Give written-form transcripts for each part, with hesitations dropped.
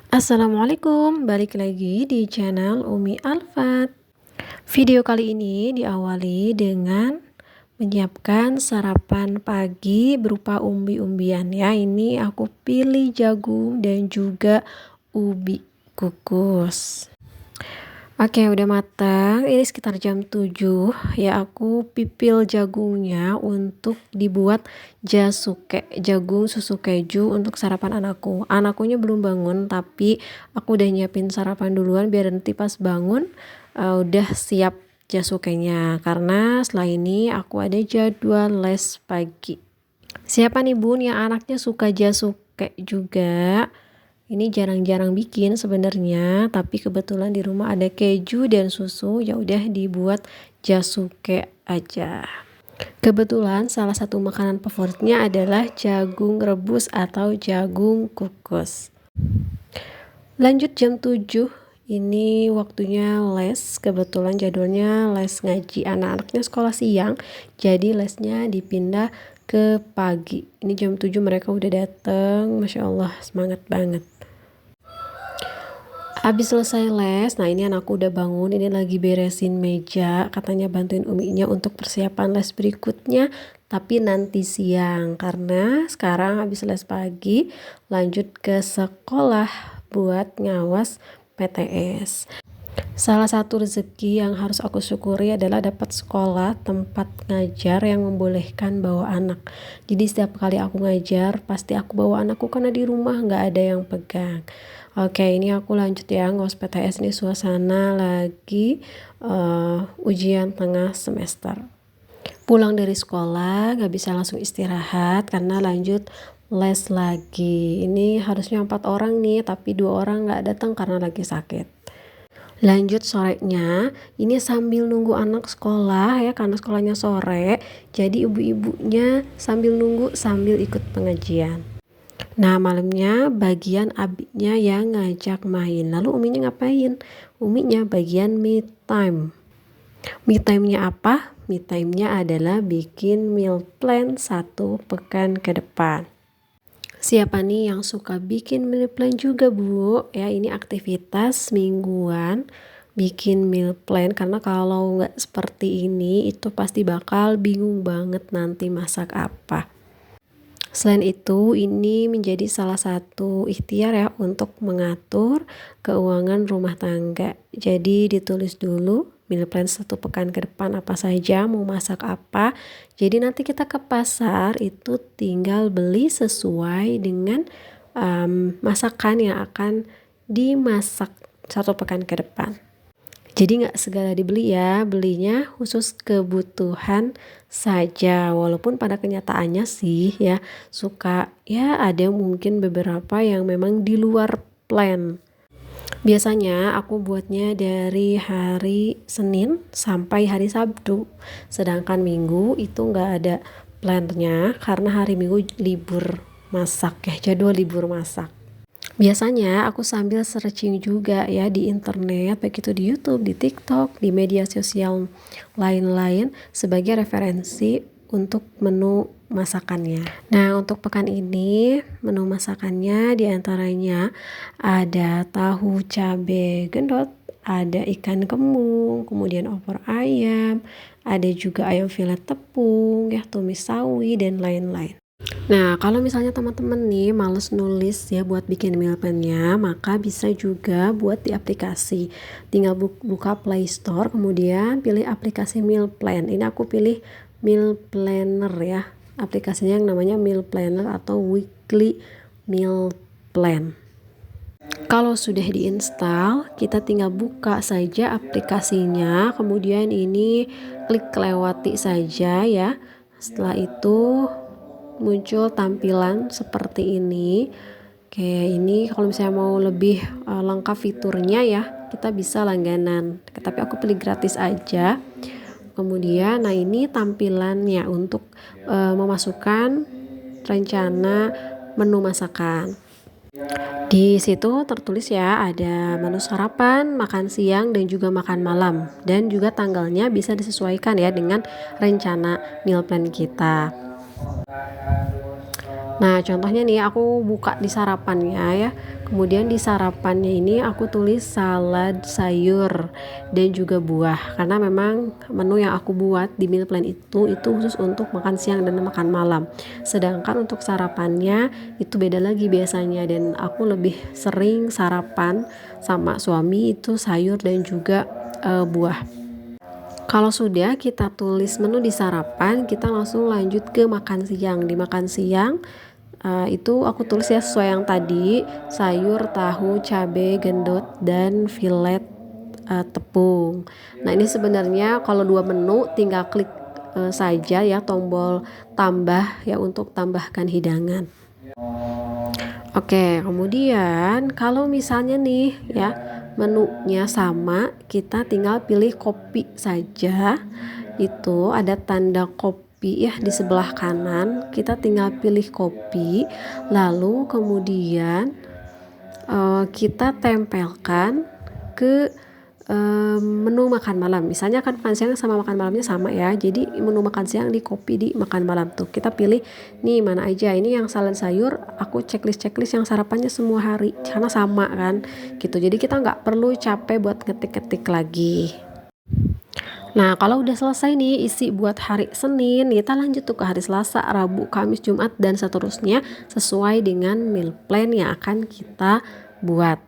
Assalamualaikum, balik lagi di channel Umi Alfat. Video kali ini diawali dengan menyiapkan sarapan pagi berupa umbi-umbian ya. Ini aku pilih jagung dan juga ubi kukus. Oke, udah matang. Ini sekitar jam 7 ya. Aku pipil jagungnya untuk dibuat jasuke, jagung susu keju untuk sarapan anakku. Anakkunya belum bangun, tapi aku udah nyiapin sarapan duluan biar nanti pas bangun udah siap jasukenya. Karena setelah ini aku ada jadwal les pagi. Siapa nih bun yang anaknya suka jasuke juga? Ini jarang-jarang bikin sebenarnya, tapi kebetulan di rumah ada keju dan susu, ya udah dibuat jasuke aja. Kebetulan salah satu makanan favoritnya adalah jagung rebus atau jagung kukus. Lanjut jam 7, ini waktunya les. Kebetulan jadwalnya les ngaji, anak-anaknya sekolah siang, jadi lesnya dipindah ke pagi. Ini jam 7 mereka udah dateng, Masya Allah semangat banget. Habis selesai les, nah ini anakku udah bangun, ini lagi beresin meja, katanya bantuin uminya untuk persiapan les berikutnya, tapi nanti siang, karena sekarang habis les pagi, lanjut ke sekolah buat ngawas PTS. Salah satu rezeki yang harus aku syukuri adalah dapat sekolah tempat ngajar yang membolehkan bawa anak. Jadi setiap kali aku ngajar, pasti aku bawa anakku karena di rumah nggak ada yang pegang. Oke, ini aku lanjut ya, ngawas PTS. Ini suasana lagi ujian tengah semester. Pulang dari sekolah nggak bisa langsung istirahat karena lanjut les lagi. Ini harusnya 4 orang nih, tapi 2 orang nggak datang karena lagi sakit. Lanjut sorenya, ini sambil nunggu anak sekolah ya, karena sekolahnya sore, jadi ibu-ibunya sambil nunggu sambil ikut pengajian. Nah malamnya bagian abinya yang ngajak main, lalu uminya ngapain? Uminya bagian me time. Me time-nya apa? Me time-nya adalah bikin meal plan 1 pekan ke depan. Siapa nih yang suka bikin meal plan juga bu? Ya ini aktivitas mingguan bikin meal plan, karena kalau nggak seperti ini itu pasti bakal bingung banget nanti masak apa. Selain itu ini menjadi salah satu ikhtiar ya untuk mengatur keuangan rumah tangga. Jadi ditulis dulu meal plan 1 pekan ke depan apa saja, mau masak apa. Jadi nanti kita ke pasar itu tinggal beli sesuai dengan masakan yang akan dimasak 1 pekan ke depan. Jadi nggak segala dibeli ya, belinya khusus kebutuhan saja. Walaupun pada kenyataannya sih ya suka ya ada mungkin beberapa yang memang di luar plan. Biasanya aku buatnya dari hari Senin sampai hari Sabtu. Sedangkan Minggu itu nggak ada plannya karena hari Minggu libur masak ya, jadwal libur masak. Biasanya aku sambil searching juga ya di internet, baik itu di YouTube, di TikTok, di media sosial lain-lain sebagai referensi untuk menu masakannya. Nah, untuk pekan ini menu masakannya diantaranya ada tahu cabe gendot, ada ikan kembung, kemudian opor ayam, ada juga ayam filet tepung, ya tumis sawi dan lain-lain. Nah, kalau misalnya teman-teman nih males nulis ya buat bikin meal plan-nya, maka bisa juga buat di aplikasi. Tinggal buka Play Store, kemudian pilih aplikasi meal plan. Ini aku pilih meal planner ya. Aplikasinya yang namanya meal planner atau weekly meal plan. Kalau sudah diinstal, kita tinggal buka saja aplikasinya, kemudian ini klik lewati saja ya. Setelah itu muncul tampilan seperti ini. Oke, ini kalau misalnya mau lebih lengkap fiturnya ya, kita bisa langganan. Tapi aku pilih gratis aja. Kemudian, nah ini tampilannya untuk memasukkan rencana menu masakan. Di situ tertulis ya ada menu sarapan, makan siang, dan juga makan malam. Dan juga tanggalnya bisa disesuaikan ya dengan rencana meal plan kita. Nah, contohnya nih aku buka di sarapannya ya. Kemudian di sarapannya ini aku tulis salad sayur dan juga buah. Karena memang menu yang aku buat di meal plan itu khusus untuk makan siang dan makan malam. Sedangkan untuk sarapannya itu beda lagi biasanya, dan aku lebih sering sarapan sama suami itu sayur dan juga buah. Kalau sudah kita tulis menu di sarapan, kita langsung lanjut ke makan siang. Di makan siang itu aku tulis ya sesuai yang tadi, sayur, tahu, cabai, gendot, dan filet tepung. Nah, ini sebenarnya kalau dua menu tinggal klik saja ya tombol tambah ya untuk tambahkan hidangan. Oke, kemudian kalau misalnya nih ya menunya sama, kita tinggal pilih kopi saja. Itu ada tanda kopi ya di sebelah kanan. Kita tinggal pilih kopi, lalu kemudian kita tempelkan ke menu makan malam. Misalnya kan makan siang sama makan malamnya sama ya, jadi menu makan siang di copy di makan malam tuh kita pilih nih mana aja. Ini yang salad sayur aku checklist yang sarapannya semua hari karena sama kan gitu, jadi kita nggak perlu capek buat ngetik-ngetik lagi. Nah, kalau udah selesai nih isi buat hari Senin, kita lanjut tuh ke hari Selasa, Rabu, Kamis, Jumat, dan seterusnya sesuai dengan meal plan yang akan kita buat.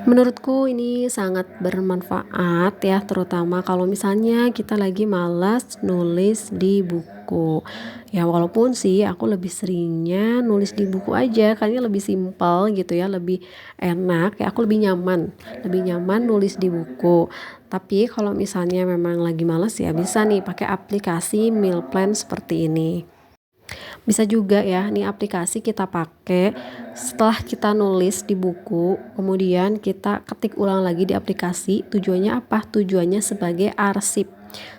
Menurutku ini sangat bermanfaat ya, terutama kalau misalnya kita lagi malas nulis di buku. Ya walaupun sih aku lebih seringnya nulis di buku aja, kayaknya lebih simpel gitu ya, lebih enak ya, aku lebih nyaman nulis di buku. Tapi kalau misalnya memang lagi malas ya bisa nih pakai aplikasi meal plan seperti ini. Bisa juga ya, nih aplikasi kita pakai setelah kita nulis di buku, kemudian kita ketik ulang lagi di aplikasi. Tujuannya apa? Tujuannya sebagai arsip.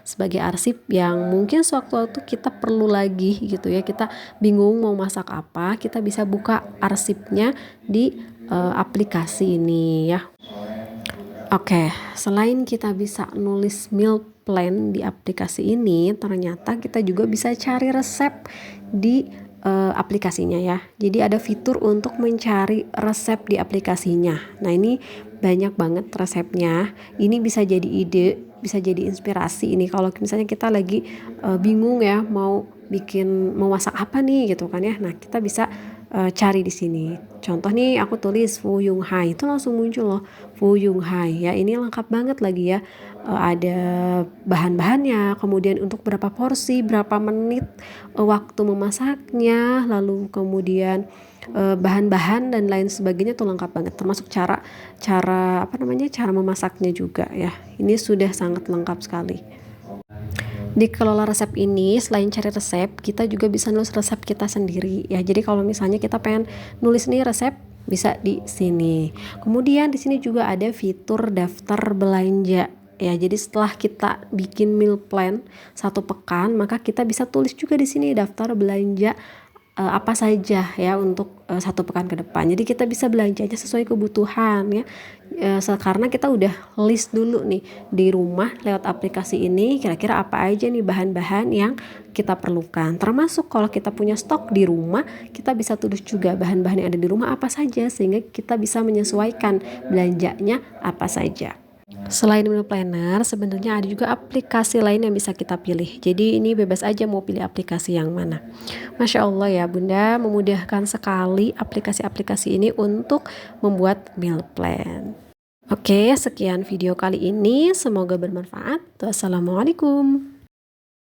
Sebagai arsip yang mungkin sewaktu-waktu kita perlu lagi gitu ya. Kita bingung mau masak apa, kita bisa buka arsipnya di aplikasi ini ya. Oke, selain kita bisa nulis meal plan di aplikasi ini, ternyata kita juga bisa cari resep di aplikasinya ya. Jadi ada fitur untuk mencari resep di aplikasinya. Nah, ini banyak banget resepnya. Ini bisa jadi ide, bisa jadi inspirasi ini kalau misalnya kita lagi bingung ya mau masak apa nih gitu kan ya. Nah, kita bisa cari di sini. Contoh nih aku tulis Fu Yung Hai, itu langsung muncul loh Fu Yung Hai ya. Ini lengkap banget lagi ya. Ada bahan-bahannya, kemudian untuk berapa porsi, berapa menit waktu memasaknya, lalu kemudian bahan-bahan dan lain sebagainya tuh lengkap banget, termasuk cara cara memasaknya juga ya. Ini sudah sangat lengkap sekali. Di kelola resep ini selain cari resep, kita juga bisa nulis resep kita sendiri ya. Jadi kalau misalnya kita pengen nulis nih resep, bisa di sini. Kemudian di sini juga ada fitur daftar belanja ya. Jadi setelah kita bikin meal plan 1 pekan, maka kita bisa tulis juga di sini daftar belanja apa saja ya untuk 1 pekan ke depan. Jadi kita bisa belanjanya sesuai kebutuhan ya. Karena kita udah list dulu nih di rumah lewat aplikasi ini kira-kira apa aja nih bahan-bahan yang kita perlukan. Termasuk kalau kita punya stok di rumah, kita bisa tulis juga bahan-bahan yang ada di rumah apa saja sehingga kita bisa menyesuaikan belanjanya apa saja. Selain meal planner, sebenarnya ada juga aplikasi lain yang bisa kita pilih. Jadi ini bebas aja mau pilih aplikasi yang mana. Masya Allah ya Bunda, memudahkan sekali aplikasi-aplikasi ini untuk membuat meal plan. Oke, sekian video kali ini. Semoga bermanfaat. Wassalamualaikum.